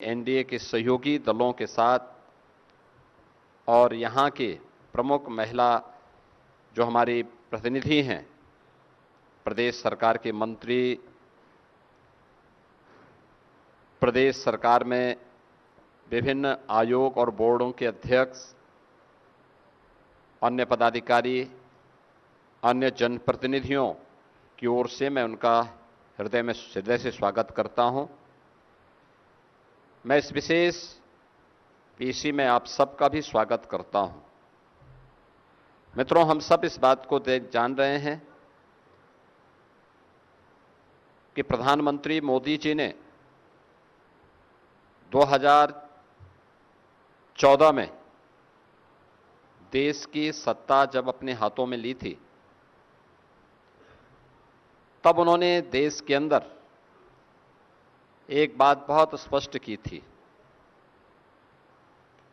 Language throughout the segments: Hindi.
एनडीए के सहयोगी दलों के साथ और यहां के प्रमुख महिला जो हमारी प्रतिनिधि हैं, प्रदेश सरकार के मंत्री, प्रदेश सरकार में विभिन्न आयोग और बोर्डों के अध्यक्ष, अन्य पदाधिकारी, अन्य जनप्रतिनिधियों की ओर से मैं उनका हृदय से स्वागत करता हूं। मैं इस विशेष पीसी में आप सबका भी स्वागत करता हूं। मित्रों, हम सब इस बात को जान रहे हैं कि प्रधानमंत्री मोदी जी ने 2014 में देश की सत्ता जब अपने हाथों में ली थी, तब उन्होंने देश के अंदर एक बात बहुत स्पष्ट की थी।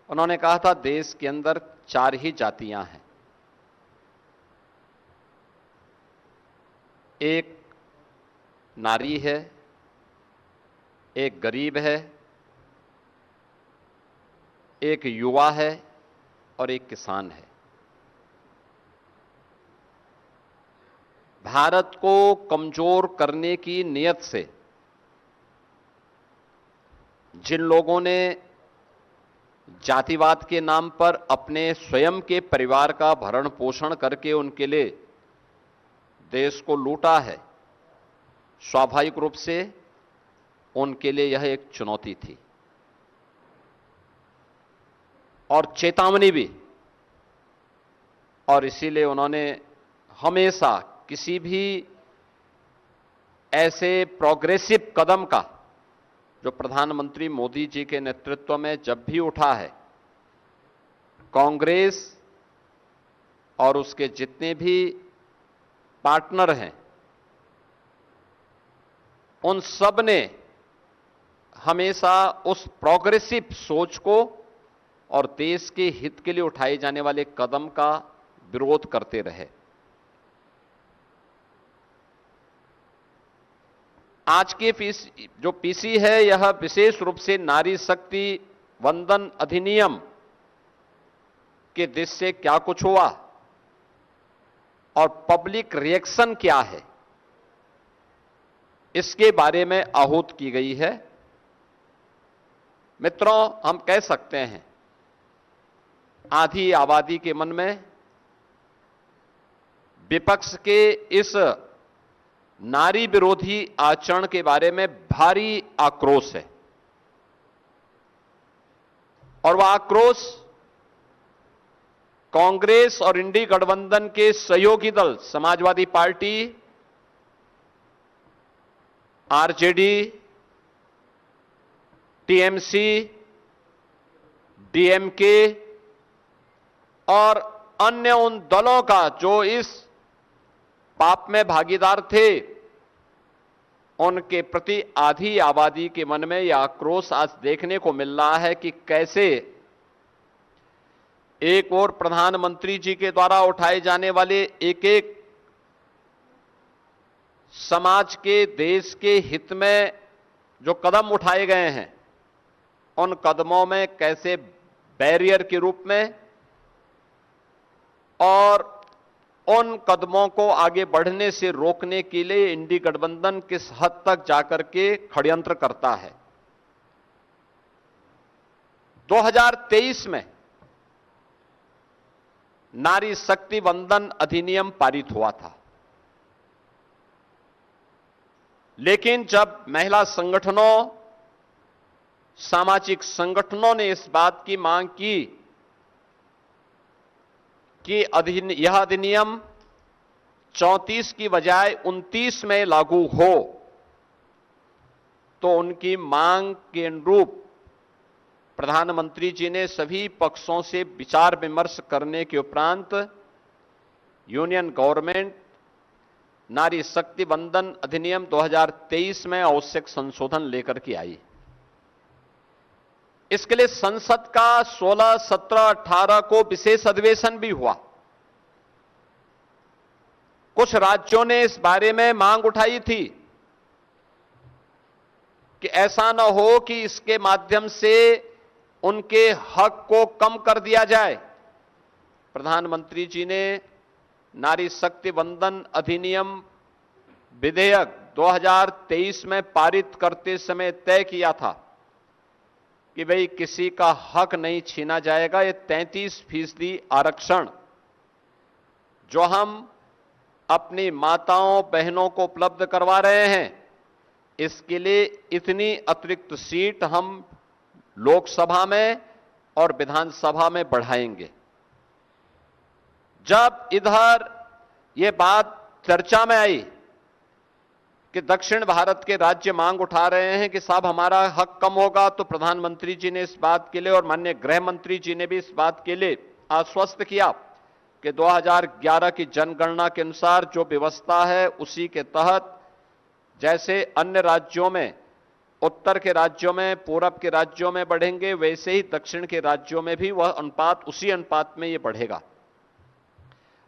उन्होंने कहा था देश के अंदर 4 ही जातियां हैं। एक नारी है, एक गरीब है, एक युवा है और एक किसान है। भारत को कमजोर करने की नीयत से जिन लोगों ने जातिवाद के नाम पर अपने स्वयं के परिवार का भरण पोषण करके उनके लिए देश को लूटा है, स्वाभाविक रूप से उनके लिए यह एक चुनौती थी और चेतावनी भी। और इसीलिए उन्होंने हमेशा किसी भी ऐसे प्रोग्रेसिव कदम का जो प्रधानमंत्री मोदी जी के नेतृत्व में जब भी उठा है, कांग्रेस और उसके जितने भी पार्टनर हैं, उन सब ने हमेशा उस प्रोग्रेसिव सोच को और देश के हित के लिए उठाए जाने वाले कदम का विरोध करते रहे। आज के जो पीसी है, यह विशेष रूप से नारी शक्ति वंदन अधिनियम के देश से क्या कुछ हुआ और पब्लिक रिएक्शन क्या है, इसके बारे में आहूत की गई है। मित्रों, हम कह सकते हैं आधी आबादी के मन में विपक्ष के इस नारी विरोधी आचरण के बारे में भारी आक्रोश है और वह आक्रोश कांग्रेस और इंडी गठबंधन के सहयोगी दल Samajwadi party, RJD, TMC, DMK और अन्य उन दलों का जो इस पाप में भागीदार थे, उनके प्रति आधी आबादी के मन में यह आक्रोश आज देखने को मिल रहा है कि कैसे एक और प्रधानमंत्री जी के द्वारा उठाए जाने वाले एक एक समाज के, देश के हित में जो कदम उठाए गए हैं, उन कदमों में कैसे बैरियर के रूप में और उन कदमों को आगे बढ़ने से रोकने के लिए इंडी गठबंधन किस हद तक जाकर के षड्यंत्र करता है। 2023 में नारी शक्ति वंदन अधिनियम पारित हुआ था, लेकिन जब महिला संगठनों, सामाजिक संगठनों ने इस बात की मांग की कि यह अधिनियम 34 की बजाय 29 में लागू हो, तो उनकी मांग के अनुरूप प्रधानमंत्री जी ने सभी पक्षों से विचार विमर्श करने के उपरांत यूनियन गवर्नमेंट नारी शक्ति वंदन अधिनियम 2023 में आवश्यक संशोधन लेकर के आई। इसके लिए संसद का 16, 17, 18 को विशेष अधिवेशन भी हुआ। कुछ राज्यों ने इस बारे में मांग उठाई थी कि ऐसा न हो कि इसके माध्यम से उनके हक को कम कर दिया जाए। प्रधानमंत्री जी ने नारी शक्ति वंदन अधिनियम विधेयक 2023 में पारित करते समय तय किया था कि भाई किसी का हक नहीं छीना जाएगा। ये 33% आरक्षण जो हम अपनी माताओं बहनों को उपलब्ध करवा रहे हैं, इसके लिए इतनी अतिरिक्त सीट हम लोकसभा में और विधानसभा में बढ़ाएंगे। जब इधर ये बात चर्चा में आई कि दक्षिण भारत के राज्य मांग उठा रहे हैं कि साहब हमारा हक कम होगा, तो प्रधानमंत्री जी ने इस बात के लिए और माननीय गृह मंत्री जी ने भी इस बात के लिए आश्वस्त किया कि 2011 की जनगणना के अनुसार जो व्यवस्था है उसी के तहत जैसे अन्य राज्यों में, उत्तर के राज्यों में, पूरब के राज्यों में बढ़ेंगे, वैसे ही दक्षिण के राज्यों में भी वह अनुपात उसी अनुपात में यह बढ़ेगा।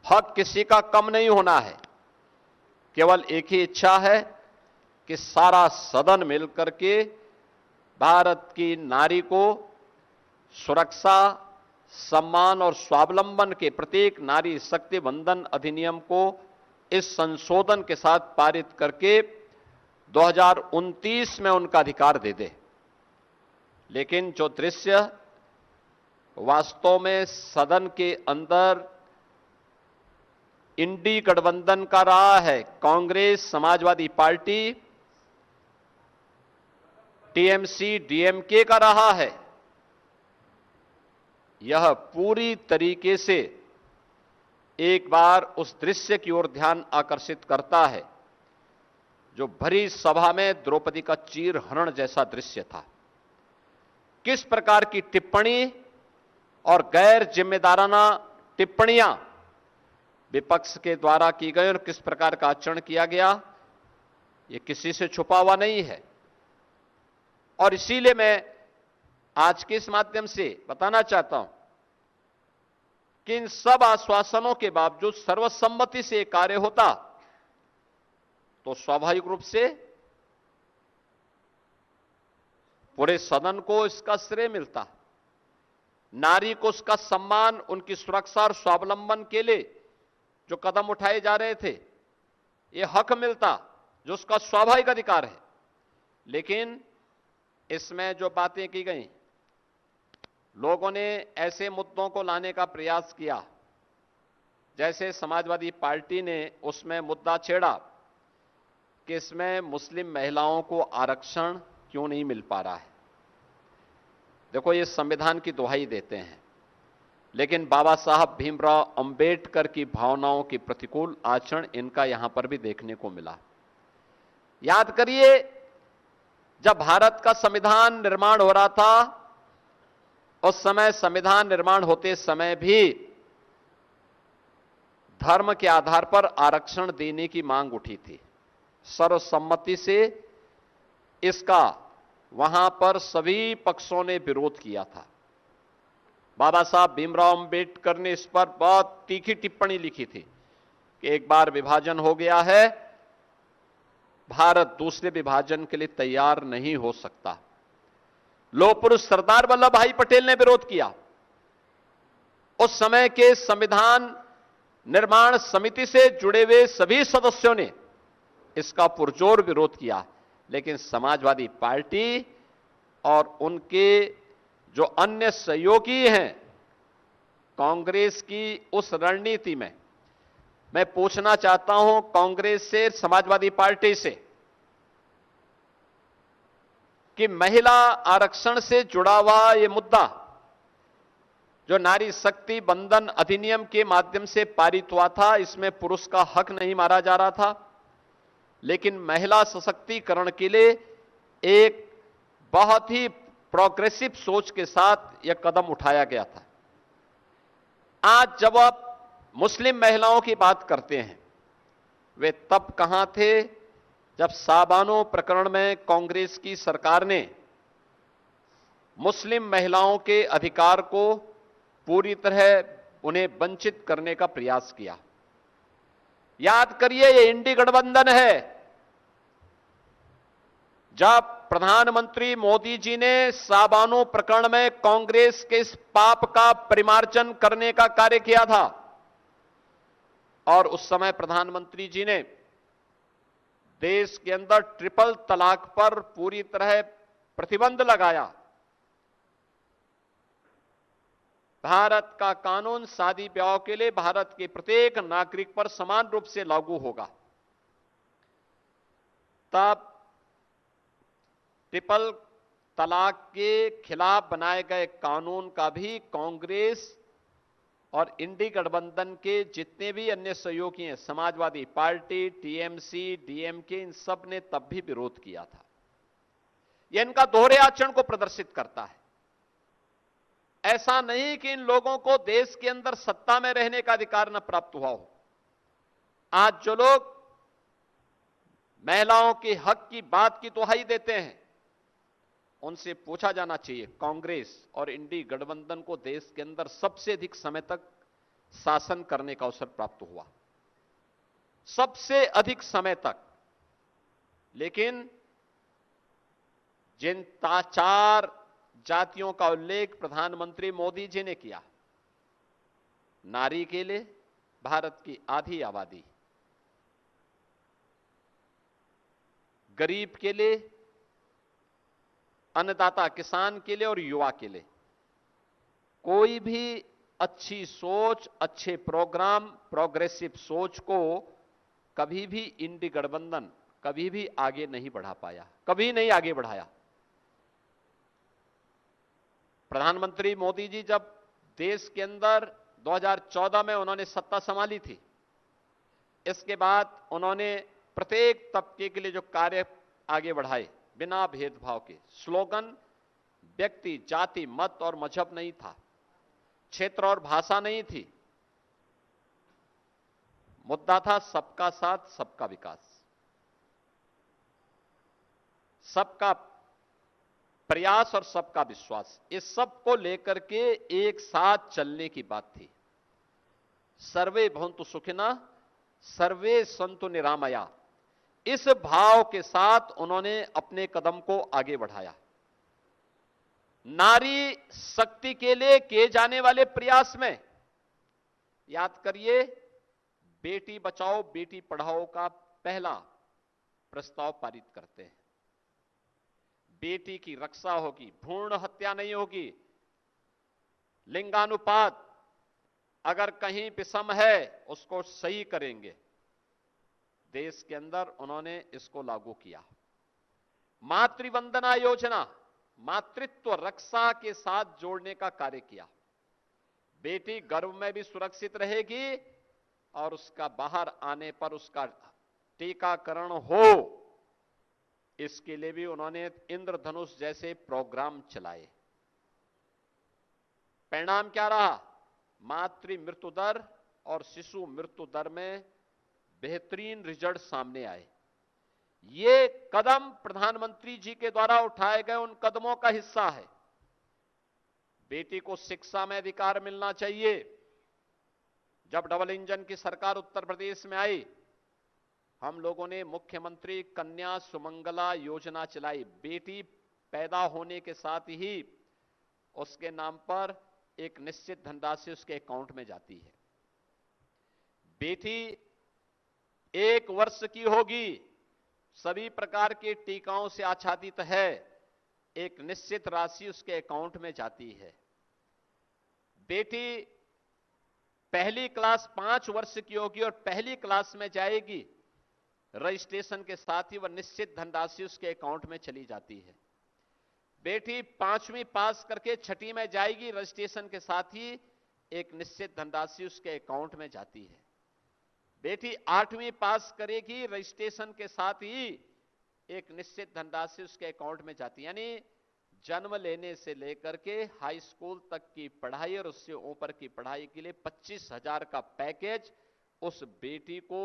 हक किसी का कम नहीं होना है। केवल एक ही इच्छा है कि सारा सदन मिलकर के भारत की नारी को सुरक्षा, सम्मान और स्वावलंबन के प्रत्येक नारी शक्ति वंदन अधिनियम को इस संशोधन के साथ पारित करके 2029 में उनका अधिकार दे दे। लेकिन जो दृश्य वास्तव में सदन के अंदर इंडी गठबंधन का रहा है, Congress, Samajwadi party, TMC, DMK का रहा है, यह पूरी तरीके से एक बार उस दृश्य की ओर ध्यान आकर्षित करता है जो भरी सभा में द्रौपदी का चीरहरण जैसा दृश्य था। किस प्रकार की टिप्पणी और गैर जिम्मेदाराना टिप्पणियां विपक्ष के द्वारा की गई और किस प्रकार का आचरण किया गया, यह किसी से छुपा हुआ नहीं है। और इसीलिए मैं आज के इस माध्यम से बताना चाहता हूं कि इन सब आश्वासनों के बावजूद सर्वसम्मति से कार्य होता तो स्वाभाविक रूप से पूरे सदन को इसका श्रेय मिलता, नारी को उसका सम्मान, उनकी सुरक्षा और स्वावलंबन के लिए जो कदम उठाए जा रहे थे यह हक मिलता जो उसका स्वाभाविक अधिकार है। लेकिन इसमें जो बातें की गई, लोगों ने ऐसे मुद्दों को लाने का प्रयास किया, जैसे समाजवादी पार्टी ने उसमें मुद्दा छेड़ा कि इसमें मुस्लिम महिलाओं को आरक्षण क्यों नहीं मिल पा रहा है। देखो, ये संविधान की दुहाई देते हैं, लेकिन बाबा साहब भीमराव अंबेडकर की भावनाओं की प्रतिकूल आचरण इनका यहां पर भी देखने को मिला। याद करिए, जब भारत का संविधान निर्माण हो रहा था, उस समय संविधान निर्माण होते समय भी धर्म के आधार पर आरक्षण देने की मांग उठी थी। सर्वसम्मति से इसका वहां पर सभी पक्षों ने विरोध किया था। बाबा साहब भीमराव अंबेडकर ने इस पर बहुत तीखी टिप्पणी लिखी थी कि एक बार विभाजन हो गया है, भारत दूसरे विभाजन के लिए तैयार नहीं हो सकता। लोह पुरुष सरदार वल्लभ भाई पटेल ने विरोध किया। उस समय के संविधान निर्माण समिति से जुड़े हुए सभी सदस्यों ने इसका पुरजोर विरोध किया, लेकिन समाजवादी पार्टी और उनके जो अन्य सहयोगी हैं कांग्रेस की उस रणनीति में, मैं पूछना चाहता हूं कांग्रेस से, समाजवादी पार्टी से, कि महिला आरक्षण से जुड़ा हुआ यह मुद्दा जो नारी शक्ति वंदन अधिनियम के माध्यम से पारित हुआ था, इसमें पुरुष का हक नहीं मारा जा रहा था, लेकिन महिला सशक्तिकरण के लिए एक बहुत ही प्रोग्रेसिव सोच के साथ यह कदम उठाया गया था। आज जब आप मुस्लिम महिलाओं की बात करते हैं, वे तब कहां थे जब साबानो प्रकरण में कांग्रेस की सरकार ने मुस्लिम महिलाओं के अधिकार को पूरी तरह उन्हें वंचित करने का प्रयास किया। याद करिए, ये इंडी गठबंधन है। जब प्रधानमंत्री मोदी जी ने साबानो प्रकरण में कांग्रेस के इस पाप का परिमार्जन करने का कार्य किया था और उस समय प्रधानमंत्री जी ने देश के अंदर ट्रिपल तलाक पर पूरी तरह प्रतिबंध लगाया। भारत का कानून शादी ब्याह के लिए भारत के प्रत्येक नागरिक पर समान रूप से लागू होगा। तब ट्रिपल तलाक के खिलाफ बनाए गए कानून का भी कांग्रेस और इंडी गठबंधन के जितने भी अन्य सहयोगी हैं, समाजवादी पार्टी, टीएमसी, डीएमके, इन सब ने तब भी विरोध किया था। यह इनका दोहरे आचरण को प्रदर्शित करता है। ऐसा नहीं कि इन लोगों को देश के अंदर सत्ता में रहने का अधिकार न प्राप्त हुआ हो। आज जो लोग महिलाओं के हक की बात की दुहाई देते हैं, उनसे पूछा जाना चाहिए, कांग्रेस और इंडी गठबंधन को देश के अंदर सबसे अधिक समय तक शासन करने का अवसर प्राप्त हुआ, सबसे अधिक समय तक। लेकिन जिन चार जातियों का उल्लेख प्रधानमंत्री मोदी जी ने किया, नारी के लिए भारत की आधी आबादी, गरीब के लिए, अन्नदाता किसान के लिए और युवा के लिए कोई भी अच्छी सोच, अच्छे प्रोग्राम, प्रोग्रेसिव सोच को कभी भी इंडी गठबंधन कभी भी आगे नहीं बढ़ा पाया, कभी नहीं आगे बढ़ाया। प्रधानमंत्री मोदी जी जब देश के अंदर 2014 में उन्होंने सत्ता संभाली थी, इसके बाद उन्होंने प्रत्येक तबके के लिए जो कार्य आगे बढ़ाए, बिना भेदभाव के, स्लोगन व्यक्ति, जाति, मत और मजहब नहीं था, क्षेत्र और भाषा नहीं थी, मुद्दा था सबका साथ, सबका विकास, सबका प्रयास और सबका विश्वास। इस सब को लेकर के एक साथ चलने की बात थी। सर्वे भवन्तु सुखिनः, सर्वे सन्तु निरामया, इस भाव के साथ उन्होंने अपने कदम को आगे बढ़ाया। नारी शक्ति के लिए किए जाने वाले प्रयास में याद करिए, बेटी बचाओ बेटी पढ़ाओ का पहला प्रस्ताव पारित करते हैं। बेटी की रक्षा होगी, भ्रूण हत्या नहीं होगी, लिंगानुपात अगर कहीं विषम है उसको सही करेंगे। देश के अंदर उन्होंने इसको लागू किया। मातृवंदना योजना मातृत्व रक्षा के साथ जोड़ने का कार्य किया। बेटी गर्भ में भी सुरक्षित रहेगी और उसका बाहर आने पर उसका टीकाकरण हो, इसके लिए भी उन्होंने इंद्रधनुष जैसे प्रोग्राम चलाए। परिणाम क्या रहा? मातृ मृत्यु दर और शिशु मृत्यु दर में बेहतरीन रिजल्ट सामने आए। ये कदम प्रधानमंत्री जी के द्वारा उठाए गए उन कदमों का हिस्सा है। बेटी को शिक्षा में अधिकार मिलना चाहिए। जब डबल इंजन की सरकार उत्तर प्रदेश में आई, हम लोगों ने मुख्यमंत्री कन्या सुमंगला योजना चलाई। बेटी पैदा होने के साथ ही उसके नाम पर एक निश्चित धनराशि उसके अकाउंट में जाती है। बेटी 1 वर्ष की होगी, सभी प्रकार के टीकाओं से आच्छादित है, एक निश्चित राशि उसके अकाउंट में जाती है। बेटी पहली क्लास 5 वर्ष की होगी और पहली क्लास में जाएगी, रजिस्ट्रेशन के साथ ही वह निश्चित धनराशि उसके अकाउंट में चली जाती है। बेटी 5वीं पास करके 6ठी में जाएगी, रजिस्ट्रेशन के साथ ही एक निश्चित धनराशि उसके अकाउंट में जाती है। बेटी 8वीं पास करेगी, रजिस्ट्रेशन के साथ ही एक निश्चित धनराशि उसके अकाउंट में जाती है। यानी जन्म लेने से लेकर के हाई स्कूल तक की पढ़ाई और उससे ऊपर की पढ़ाई के लिए 25,000 का पैकेज उस बेटी को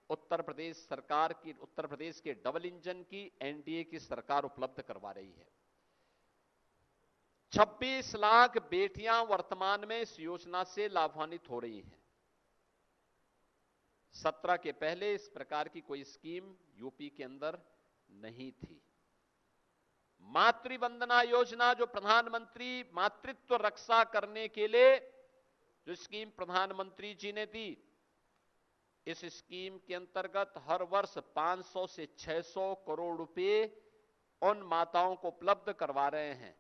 उत्तर प्रदेश सरकार की, उत्तर प्रदेश के डबल इंजन की एनडीए की सरकार उपलब्ध करवा रही है। 26 लाख बेटियां वर्तमान में इस योजना से लाभान्वित हो रही हैं। 17 के पहले इस प्रकार की कोई स्कीम यूपी के अंदर नहीं थी। मातृ वंदना योजना जो प्रधानमंत्री मातृत्व रक्षा करने के लिए जो स्कीम प्रधानमंत्री जी ने दी, इस स्कीम के अंतर्गत हर वर्ष 500 से 600 करोड़ रुपए उन माताओं को उपलब्ध करवा रहे हैं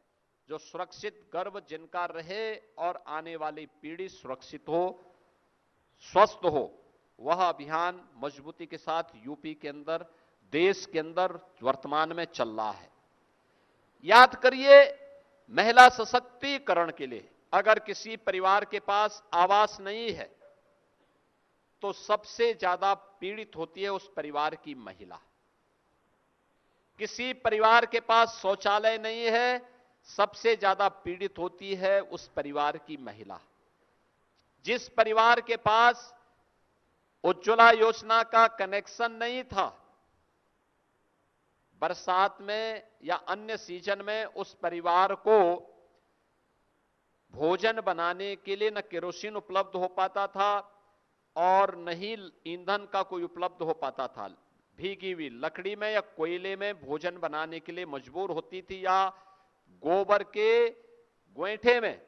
जो सुरक्षित गर्भ जिनका रहे और आने वाली पीढ़ी सुरक्षित हो, स्वस्थ हो। वह अभियान मजबूती के साथ यूपी के अंदर, देश के अंदर वर्तमान में चल रहा है। याद करिए, महिला सशक्तिकरण के लिए अगर किसी परिवार के पास आवास नहीं है तो सबसे ज्यादा पीड़ित होती है उस परिवार की महिला। किसी परिवार के पास शौचालय नहीं है, सबसे ज्यादा पीड़ित होती है उस परिवार की महिला। जिस परिवार के पास उज्ज्वला योजना का कनेक्शन नहीं था, बरसात में या अन्य सीजन में उस परिवार को भोजन बनाने के लिए न केरोसिन उपलब्ध हो पाता था और न ही ईंधन का कोई उपलब्ध हो पाता था। भीगी हुई लकड़ी में या कोयले में भोजन बनाने के लिए मजबूर होती थी या गोबर के गोईठे में,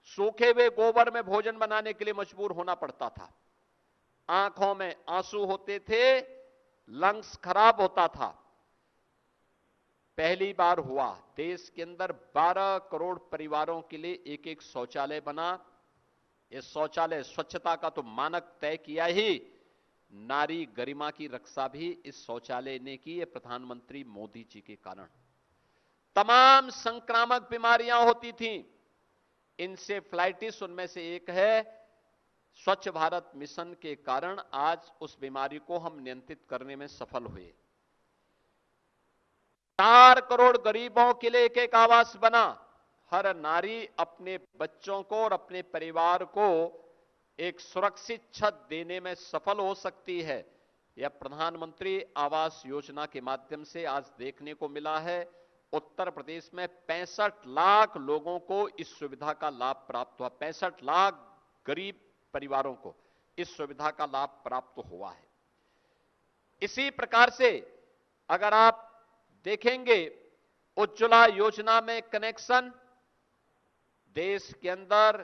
सूखे हुए गोबर में भोजन बनाने के लिए मजबूर होना पड़ता था। आंखों में आंसू होते थे, लंग्स खराब होता था। पहली बार हुआ देश के अंदर 12 करोड़ परिवारों के लिए एक एक शौचालय बना। ये शौचालय स्वच्छता का तो मानक तय किया ही, नारी गरिमा की रक्षा भी इस शौचालय ने की है प्रधानमंत्री मोदी जी के कारण। तमाम संक्रामक बीमारियां होती थीं, इंसेफ्लाइटिस उनमें से एक है। स्वच्छ भारत मिशन के कारण आज उस बीमारी को हम नियंत्रित करने में सफल हुए। 4 करोड़ गरीबों के लिए एक एक आवास बना। हर नारी अपने बच्चों को और अपने परिवार को एक सुरक्षित छत देने में सफल हो सकती है। यह प्रधानमंत्री आवास योजना के माध्यम से आज देखने को मिला है। उत्तर प्रदेश में 65 लाख लोगों को इस सुविधा का लाभ प्राप्त हुआ। 65 लाख गरीब परिवारों को इस सुविधा का लाभ प्राप्त हुआ है। इसी प्रकार से अगर आप देखेंगे, उज्ज्वला योजना में कनेक्शन, देश के अंदर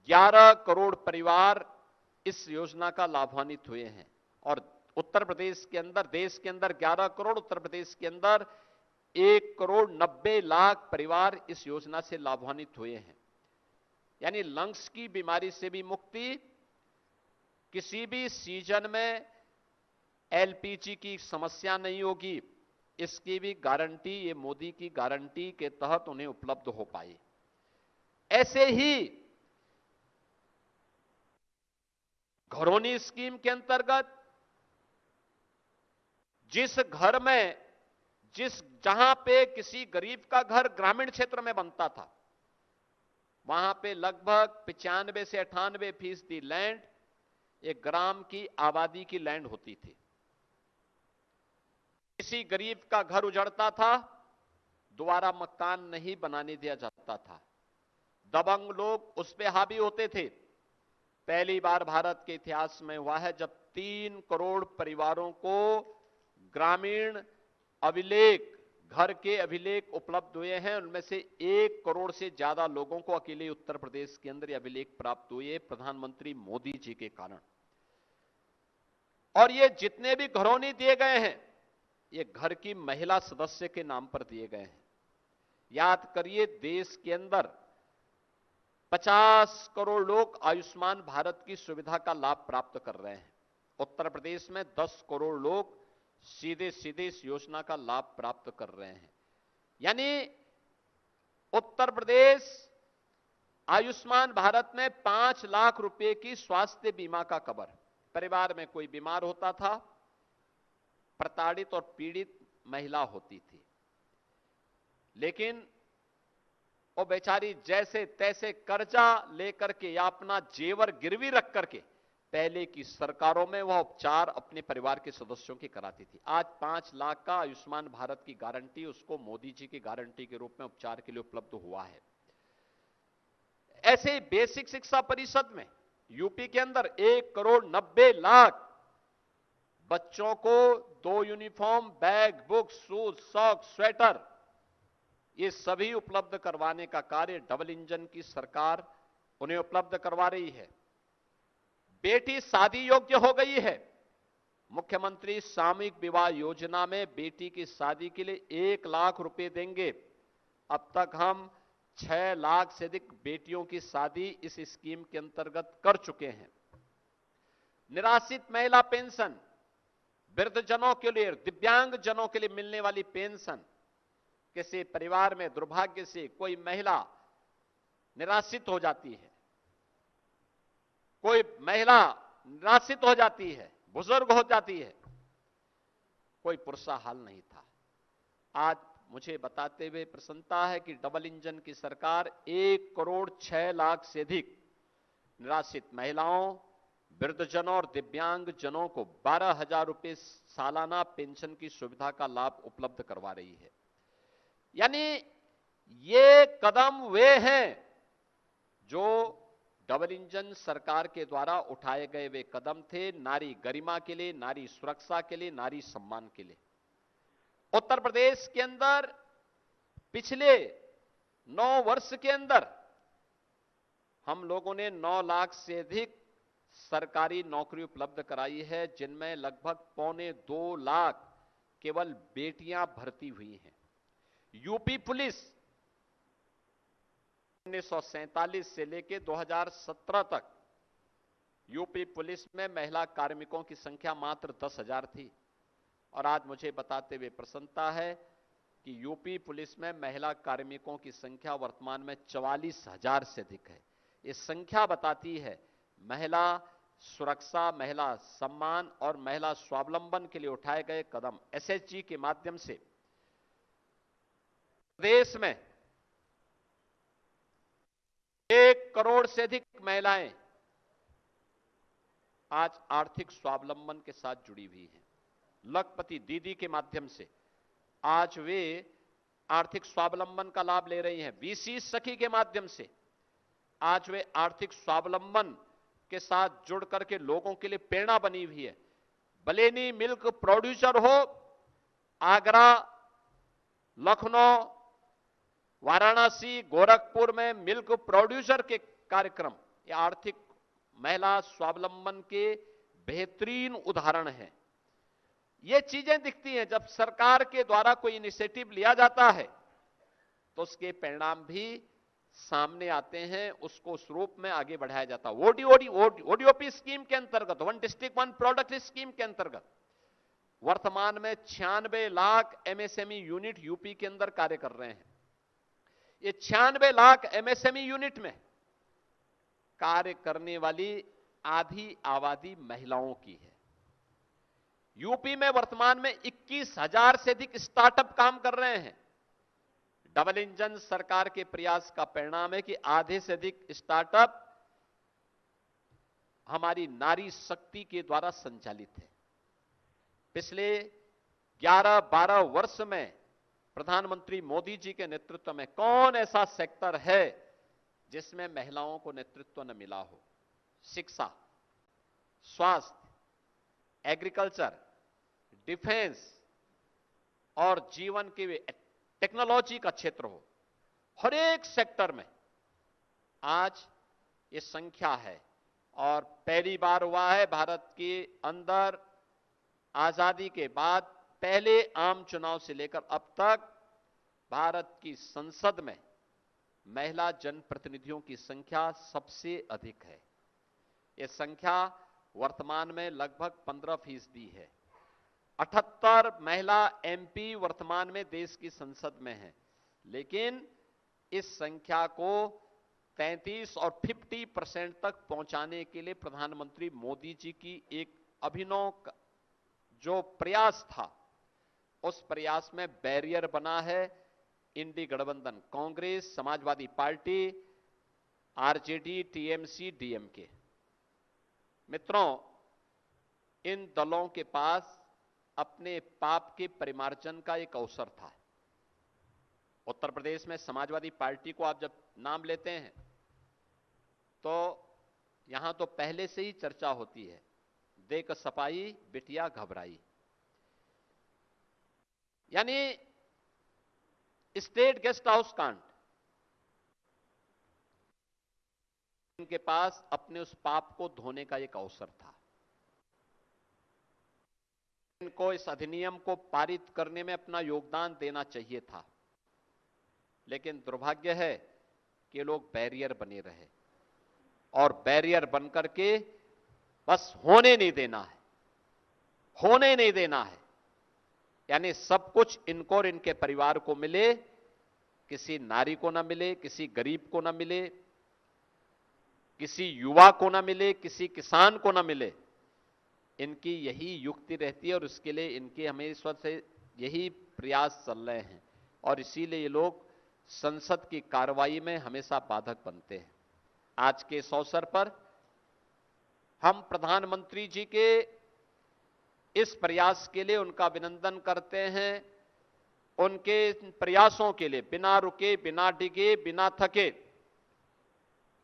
11 करोड़ परिवार इस योजना का लाभान्वित हुए हैं और उत्तर प्रदेश के अंदर, देश के अंदर 11 करोड़, उत्तर प्रदेश के अंदर 1 करोड़ 90 लाख परिवार इस योजना से लाभान्वित हुए हैं। यानी लंग्स की बीमारी से भी मुक्ति, किसी भी सीजन में एलपीजी की समस्या नहीं होगी, इसकी भी गारंटी ये मोदी की गारंटी के तहत उन्हें उपलब्ध हो पाई। ऐसे ही घरौनी स्कीम के अंतर्गत जिस घर में जहां पे किसी गरीब का घर ग्रामीण क्षेत्र में बनता था, वहां पे लगभग 95 से 98% लैंड एक ग्राम की आबादी की लैंड होती थी। किसी गरीब का घर उजड़ता था, दोबारा मकान नहीं बनाने दिया जाता था। दबंग लोग उस पे हावी होते थे। पहली बार भारत के इतिहास में हुआ है जब 3 करोड़ परिवारों को ग्रामीण अभिलेख, घर के अभिलेख उपलब्ध हुए हैं। उनमें से 1 करोड़ से ज्यादा लोगों को अकेले उत्तर प्रदेश के अंदर अभिलेख प्राप्त हुए प्रधानमंत्री मोदी जी के कारण। और ये जितने भी घरौनी दिए गए हैं, ये घर की महिला सदस्य के नाम पर दिए गए हैं। याद करिए, देश के अंदर 50 करोड़ लोग आयुष्मान भारत की सुविधा का लाभ प्राप्त कर रहे हैं। उत्तर प्रदेश में 10 करोड़ लोग सीधे सीधे इस योजना का लाभ प्राप्त कर रहे हैं। यानी उत्तर प्रदेश आयुष्मान भारत में 5 लाख रुपए की स्वास्थ्य बीमा का कवर। परिवार में कोई बीमार होता था, प्रताड़ित और पीड़ित महिला होती थी, लेकिन वो बेचारी जैसे तैसे कर्जा लेकर के या अपना जेवर गिरवी रख करके पहले की सरकारों में वह उपचार अपने परिवार के सदस्यों की कराती थी। आज 5 लाख का आयुष्मान भारत की गारंटी उसको मोदी जी की गारंटी के रूप में उपचार के लिए उपलब्ध हुआ है। ऐसे ही बेसिक शिक्षा परिषद में यूपी के अंदर 1 करोड़ 90 लाख बच्चों को 2 uniform, bag, book, shoes, socks, sweater ये सभी उपलब्ध करवाने का कार्य डबल इंजन की सरकार उन्हें उपलब्ध करवा रही है। बेटी शादी योग्य हो गई है। मुख्यमंत्री सामूहिक विवाह योजना में बेटी की शादी के लिए 1 लाख रुपए देंगे। अब तक हम 6 लाख से अधिक बेटियों की शादी इस स्कीम के अंतर्गत कर चुके हैं। निराश्रित महिला पेंशन, वृद्धजनों के लिए, दिव्यांग जनों के लिए मिलने वाली पेंशन, किसी परिवार में दुर्भाग्य से कोई महिला निराश्रित हो जाती है, कोई महिला निराश्रित हो जाती है, बुजुर्ग हो जाती है, कोई पुरसा हाल नहीं था। आज मुझे बताते हुए प्रसन्नता है कि डबल इंजन की सरकार 1 करोड़ 6 लाख से अधिक निराश्रित महिलाओं, वृद्धजनों और दिव्यांग जनों को 12,000 रुपए सालाना पेंशन की सुविधा का लाभ उपलब्ध करवा रही है। यानी ये कदम वे हैं जो डबल इंजन सरकार के द्वारा उठाए गए वे कदम थे नारी गरिमा के लिए, नारी सुरक्षा के लिए, नारी सम्मान के लिए। उत्तर प्रदेश के अंदर पिछले 9 वर्ष के अंदर हम लोगों ने 9 लाख से अधिक सरकारी नौकरी उपलब्ध कराई है, जिनमें लगभग 1.25 लाख केवल बेटियां भर्ती हुई हैं। यूपी पुलिस 1947 से लेकर 2017 तक यूपी पुलिस में महिला कार्मिकों की संख्या मात्र 10,000 थी और आज मुझे बताते हुए प्रसन्नता है कि यूपी पुलिस में महिला कार्मिकों की संख्या वर्तमान में 44,000 से अधिक है। ये संख्या बताती है महिला सुरक्षा, महिला सम्मान और महिला स्वावलंबन के लिए उठाए गए कदम। एसएचजी के माध्यम से देश में 1 करोड़ से अधिक महिलाएं आज आर्थिक स्वावलंबन के साथ जुड़ी हुई हैं। लखपति दीदी के माध्यम से आज वे आर्थिक स्वावलंबन का लाभ ले रही हैं। वीसी सखी के माध्यम से आज वे आर्थिक स्वावलंबन के साथ जुड़ करके लोगों के लिए प्रेरणा बनी हुई है। बलेनी मिल्क प्रोड्यूसर हो, आगरा, लखनऊ, वाराणसी, गोरखपुर में मिल्क प्रोड्यूसर के कार्यक्रम ये आर्थिक महिला स्वावलंबन के बेहतरीन उदाहरण हैं। ये चीजें दिखती हैं जब सरकार के द्वारा कोई इनिशिएटिव लिया जाता है तो उसके परिणाम भी सामने आते हैं, उसको उस रूप में आगे बढ़ाया जाता है। ओडीओपी स्कीम के अंतर्गत, one district one product scheme के अंतर्गत वर्तमान में 96 लाख एमएसएमई यूनिट यूपी के अंदर कार्य कर रहे हैं। ये 96 लाख एमएसएमई यूनिट में कार्य करने वाली आधी आबादी महिलाओं की है। यूपी में वर्तमान में 21,000 से अधिक स्टार्टअप काम कर रहे हैं। डबल इंजन सरकार के प्रयास का परिणाम है कि आधे से अधिक स्टार्टअप हमारी नारी शक्ति के द्वारा संचालित है। पिछले 11-12 वर्ष में प्रधानमंत्री मोदी जी के नेतृत्व में कौन ऐसा सेक्टर है जिसमें महिलाओं को नेतृत्व न मिला हो? शिक्षा, स्वास्थ्य, एग्रीकल्चर, डिफेंस और जीवन के टेक्नोलॉजी का क्षेत्र हो, हर एक सेक्टर में आज ये संख्या है। और पहली बार हुआ है भारत के अंदर आजादी के बाद पहले आम चुनाव से लेकर अब तक भारत की संसद में महिला जनप्रतिनिधियों की संख्या सबसे अधिक है। यह संख्या वर्तमान में लगभग 15% है। 78 महिला एमपी वर्तमान में देश की संसद में है, लेकिन इस संख्या को 33 और 50% तक पहुंचाने के लिए प्रधानमंत्री मोदी जी की एक अभिनव जो प्रयास था, उस प्रयास में बैरियर बना है इंडी गठबंधन, Congress, Samajwadi party, RJD, TMC, DMK. मित्रों, इन दलों के पास अपने पाप के परिमार्जन का एक अवसर था। उत्तर प्रदेश में समाजवादी पार्टी को आप जब नाम लेते हैं तो यहां तो पहले से ही चर्चा होती है, देख सपाई बिटिया घबराई। यानी स्टेट गेस्ट हाउस कांड, इनके पास अपने उस पाप को धोने का एक अवसर था। इनको इस अधिनियम को पारित करने में अपना योगदान देना चाहिए था, लेकिन दुर्भाग्य है कि लोग बैरियर बने रहे और बैरियर बनकर के बस होने नहीं देना है, होने नहीं देना है। यानी सब कुछ इनको और इनके परिवार को मिले, किसी नारी को ना मिले, किसी गरीब को ना मिले, किसी युवा को ना मिले, किसी किसान को ना मिले। इनकी यही युक्ति रहती है और इसके लिए इनके हमेशा से यही प्रयास चल रहे हैं और इसीलिए ये लोग संसद की कार्रवाई में हमेशा बाधक बनते हैं। आज के इस अवसर पर हम प्रधानमंत्री जी के इस प्रयास के लिए उनका अभिनंदन करते हैं। उनके प्रयासों के लिए बिना रुके, बिना डिगे, बिना थके,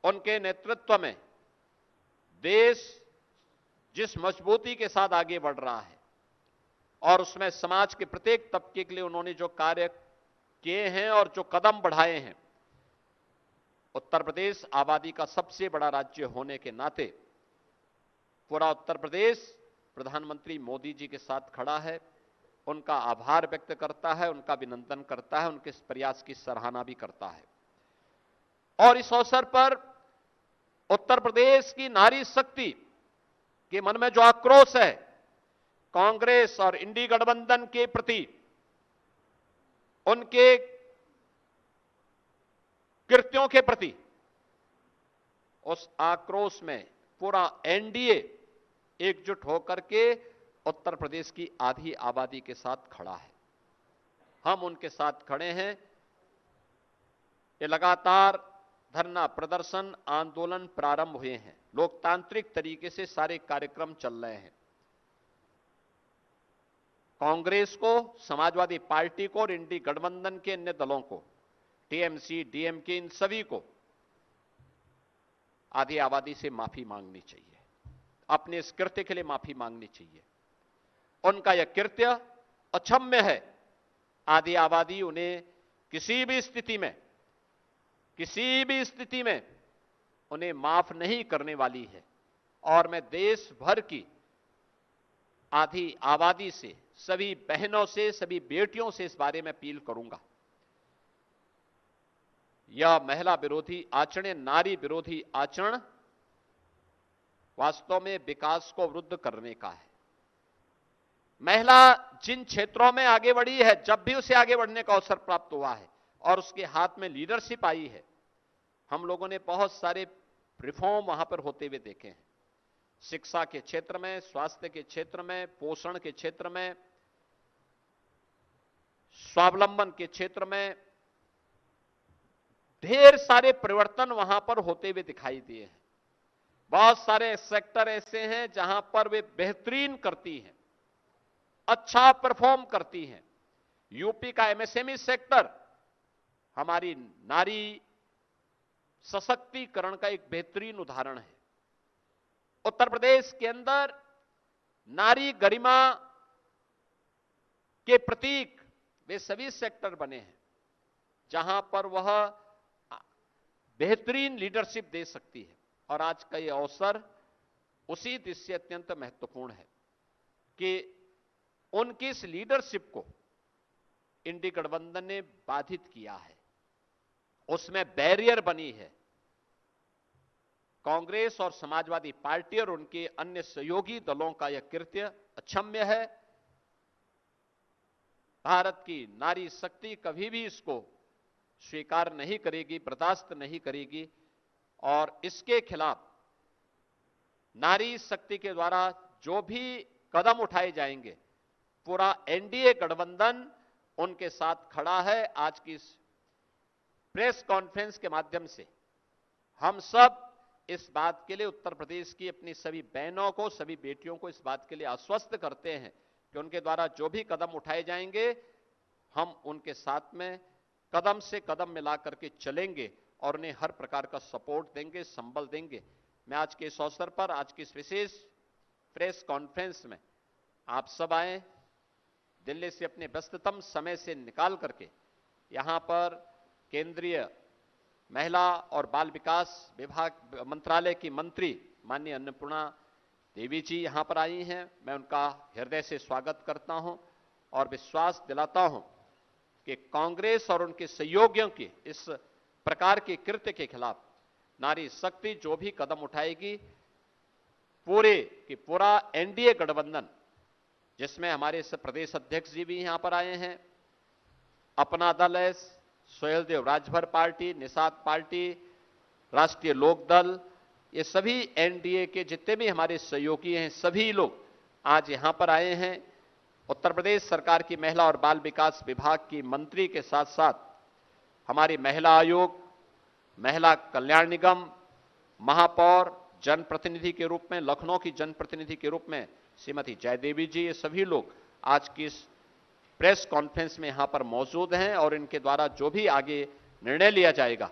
उनके नेतृत्व में देश जिस मजबूती के साथ आगे बढ़ रहा है और उसमें समाज के प्रत्येक तबके के लिए उन्होंने जो कार्य किए हैं और जो कदम बढ़ाए हैं, उत्तर प्रदेश आबादी का सबसे बड़ा राज्य होने के नाते पूरा उत्तर प्रदेश प्रधानमंत्री मोदी जी के साथ खड़ा है, उनका आभार व्यक्त करता है, उनका अभिनंदन करता है, उनके इस प्रयास की सराहना भी करता है। और इस अवसर पर उत्तर प्रदेश की नारी शक्ति के मन में जो आक्रोश है कांग्रेस और इंडी गठबंधन के प्रति, उनके कृत्यों के प्रति, उस आक्रोश में पूरा एनडीए एकजुट होकर के उत्तर प्रदेश की आधी आबादी के साथ खड़ा है। हम उनके साथ खड़े हैं। ये लगातार धरना प्रदर्शन आंदोलन प्रारंभ हुए हैं, लोकतांत्रिक तरीके से सारे कार्यक्रम चल रहे हैं। कांग्रेस को, समाजवादी पार्टी को और इंडी गठबंधन के अन्य दलों को, टीएमसी, डीएमके, इन सभी को आधी आबादी से माफी मांगनी चाहिए, अपने इस कृत्य के लिए माफी मांगनी चाहिए। उनका यह कृत्य अक्षम्य है। आधी आबादी उन्हें किसी भी स्थिति में उन्हें माफ नहीं करने वाली है और मैं देश भर की आधी आबादी से, सभी बहनों से, सभी बेटियों से इस बारे में अपील करूंगा। यह महिला विरोधी आचरण, नारी विरोधी आचरण वास्तव में विकास को अवरुद्ध करने का है। महिला जिन क्षेत्रों में आगे बढ़ी है, जब भी उसे आगे बढ़ने का अवसर प्राप्त हुआ है और उसके हाथ में लीडरशिप आई है, हम लोगों ने बहुत सारे रिफॉर्म वहां पर होते हुए देखे हैं। शिक्षा के क्षेत्र में, स्वास्थ्य के क्षेत्र में, पोषण के क्षेत्र में, स्वावलंबन के क्षेत्र में ढेर सारे परिवर्तन वहां पर होते हुए दिखाई दिए हैं। बहुत सारे सेक्टर ऐसे हैं जहां पर वे बेहतरीन करती हैं, अच्छा परफॉर्म करती हैं। यूपी का एमएसएमई सेक्टर हमारी नारी सशक्तिकरण का एक बेहतरीन उदाहरण है। उत्तर प्रदेश के अंदर नारी गरिमा के प्रतीक वे सभी सेक्टर बने हैं जहां पर वह बेहतरीन लीडरशिप दे सकती है। और आज का यह अवसर उसी दृष्टि से अत्यंत महत्वपूर्ण है कि उनकी इस लीडरशिप को इंडी गठबंधन ने बाधित किया है, उसमें बैरियर बनी है। कांग्रेस और समाजवादी पार्टी और उनके अन्य सहयोगी दलों का यह कृत्य अक्षम्य है। भारत की नारी शक्ति कभी भी इसको स्वीकार नहीं करेगी, बर्दाश्त नहीं करेगी और इसके खिलाफ नारी शक्ति के द्वारा जो भी कदम उठाए जाएंगे, पूरा एनडीए गठबंधन उनके साथ खड़ा है। आज की इस प्रेस कॉन्फ्रेंस के माध्यम से हम सब इस बात के लिए उत्तर प्रदेश की अपनी सभी बहनों को, सभी बेटियों को इस बात के लिए आश्वस्त करते हैं कि उनके द्वारा जो भी कदम उठाए जाएंगे, हम उनके साथ में कदम से कदम मिला करके चलेंगे और उन्हें हर प्रकार का सपोर्ट देंगे, संबल देंगे। मैं आज के इस अवसर पर, आज की इस विशेष प्रेस कॉन्फ्रेंस में आप सब आए, दिल्ली से अपने व्यस्ततम समय से निकाल करके यहां पर केंद्रीय महिला और बाल विकास विभाग मंत्रालय की मंत्री माननीय अन्नपूर्णा देवी जी यहां पर आई हैं। मैं उनका हृदय से स्वागत करता हूं और विश्वास दिलाता हूं कि कांग्रेस और उनके सहयोगियों के इस प्रकार के कृत्य के खिलाफ नारी शक्ति जो भी कदम उठाएगी, पूरा एनडीए गठबंधन, जिसमें हमारे प्रदेश अध्यक्ष जी भी यहां पर आए हैं, अपना दल है, सुहेलदेव राजभर पार्टी, निषाद पार्टी, राष्ट्रीय लोक दल, ये सभी एनडीए के जितने भी हमारे सहयोगी हैं, सभी लोग आज यहां पर आए हैं। उत्तर प्रदेश सरकार की महिला और बाल विकास विभाग की मंत्री के साथ साथ हमारी महिला आयोग, महिला कल्याण निगम, महापौर, जनप्रतिनिधि के रूप में, लखनऊ की जनप्रतिनिधि के रूप में श्रीमती जयदेवी जी, ये सभी लोग आज की इस प्रेस कॉन्फ्रेंस में यहां पर मौजूद हैं और इनके द्वारा जो भी आगे निर्णय लिया जाएगा,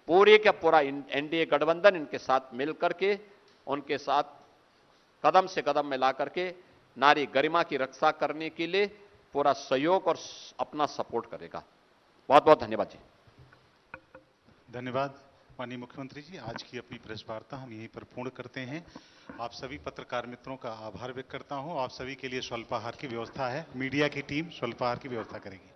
पूरे का पूरा एनडीए गठबंधन इनके साथ मिलकर के, उनके साथ कदम से कदम मिला करके नारी गरिमा की रक्षा करने के लिए पूरा सहयोग और अपना सपोर्ट करेगा। बहुत बहुत धन्यवाद जी। धन्यवाद माननीय मुख्यमंत्री जी। आज की अपनी प्रेस वार्ता हम यहीं पर पूर्ण करते हैं। आप सभी पत्रकार मित्रों का आभार व्यक्त करता हूं। आप सभी के लिए स्वल्पाहार की व्यवस्था है। मीडिया की टीम स्वल्पाहार की व्यवस्था करेगी।